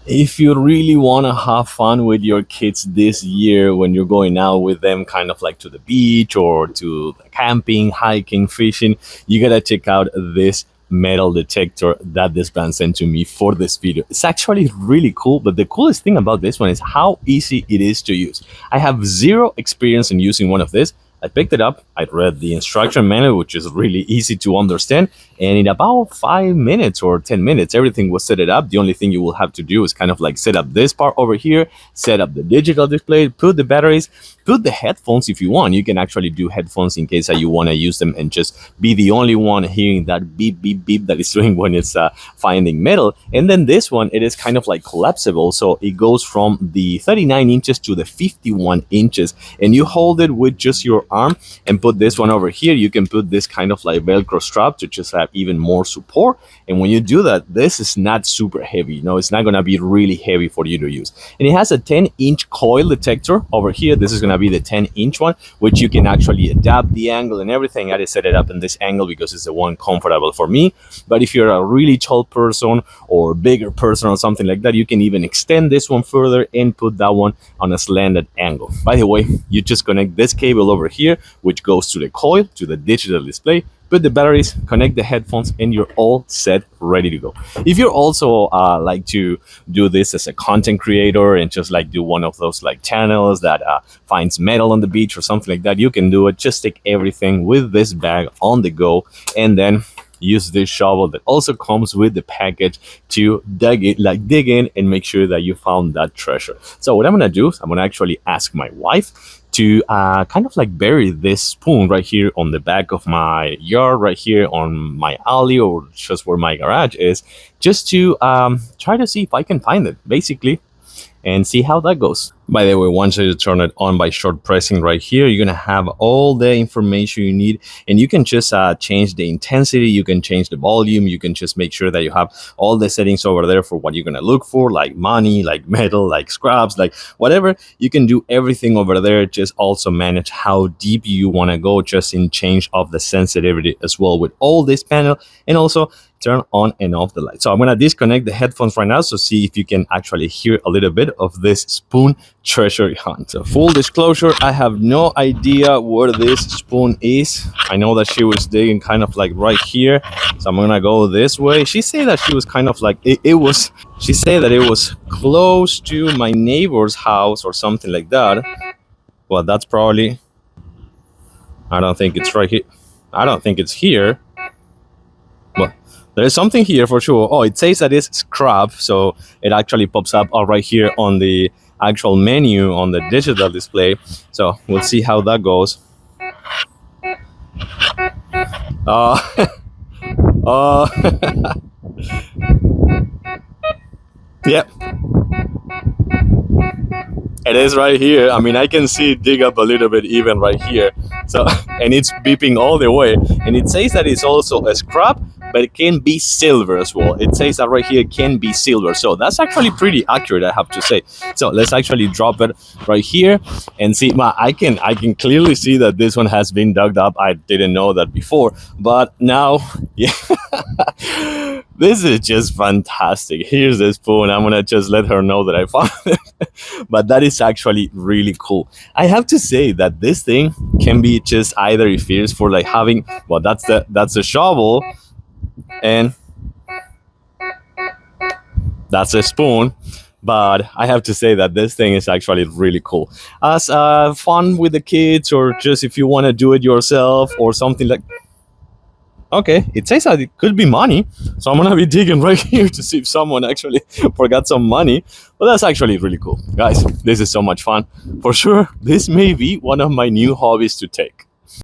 If you really want to have fun with your kids this year when you're going out with them, kind of like to the beach or to camping, hiking, fishing, you gotta check out this metal detector that this band sent to me for this video. It's actually really cool, but the coolest thing about this one is how easy it is to use. I have zero experience in using one of this. I picked it up, I read the instruction manual, which is really easy to understand, and in about 5 minutes or 10 minutes, everything was set it up. The only thing you will have to do is kind of like set up this part over here, set up the digital display, put the batteries, put the headphones if you want. You can actually do headphones in case that you want to use them and just be the only one hearing that beep, beep, beep that it's doing when it's finding metal. And then this one, it is kind of like collapsible. So it goes from the 39 inches to the 51 inches, and you hold it with just your arm and put this one over here. You can put this kind of like Velcro strap to just have even more support. And when you do that, this is not super heavy. It's not going to be really heavy for you to use. And it has a 10-inch coil detector over here. This is going to be the 10-inch one, which you can actually adapt the angle and everything. I just set it up in this angle because it's the one comfortable for me. But if you're a really tall person or bigger person or something like that, you can even extend this one further and put that one on a slanted angle. By the way, you just connect this cable over here, which goes to the coil, to the digital display, put the batteries, connect the headphones, and you're all set, ready to go. If you're also like to do this as a content creator and just like do one of those like channels that finds metal on the beach or something like that, you can do it. Just take everything with this bag on the go, and then use this shovel that also comes with the package to dig in and make sure that you found that treasure. So what I'm gonna do is I'm gonna actually ask my wife to kind of like bury this spoon right here on the back of my yard, right here on my alley, or just where my garage is, just to try to see if I can find it, basically, and see how that goes. By the way, once you turn it on by short pressing right here, you're gonna have all the information you need, and you can just change the intensity, you can change the volume, you can just make sure that you have all the settings over there for what you're gonna look for, like money, like metal, like scraps, like whatever. You can do everything over there. Just also manage how deep you want to go, just in change of the sensitivity as well with all this panel, and also turn on and off the light. So I'm going to disconnect the headphones right now, so see if you can actually hear a little bit of this spoon treasure hunt. So full disclosure, I have no idea where this spoon is. I know that she was digging kind of like right here, so I'm going to go this way. She said that she was kind of like, she said that it was close to my neighbor's house or something like that. Well, that's probably, I don't think it's right here. I don't think it's here. Well, there's something here for sure. Oh, it says that it's scrap, so it actually pops up right here on the actual menu on the digital display. So we'll see how that goes. Yep. It is right here. I mean, I can see it dig up a little bit even right here. So, and it's beeping all the way. And it says that it's also a scrap, but it can be silver as well. It says that right here can be silver. So that's actually pretty accurate, I have to say. So let's actually drop it right here and see. I can clearly see that this one has been dug up. I didn't know that before, but now, yeah. This is just fantastic. Here's the spoon. I'm gonna just let her know that I found it. But that is actually really cool. I have to say that this thing can be just either if it's for like having, well, that's the shovel, and that's a spoon. But I have to say that this thing is actually really cool. As fun with the kids, or just if you want to do it yourself or something like. Okay, it says that it could be money, so I'm gonna be digging right here to see if someone actually forgot some money. But that's actually really cool. Guys, this is so much fun. For sure, this may be one of my new hobbies to take.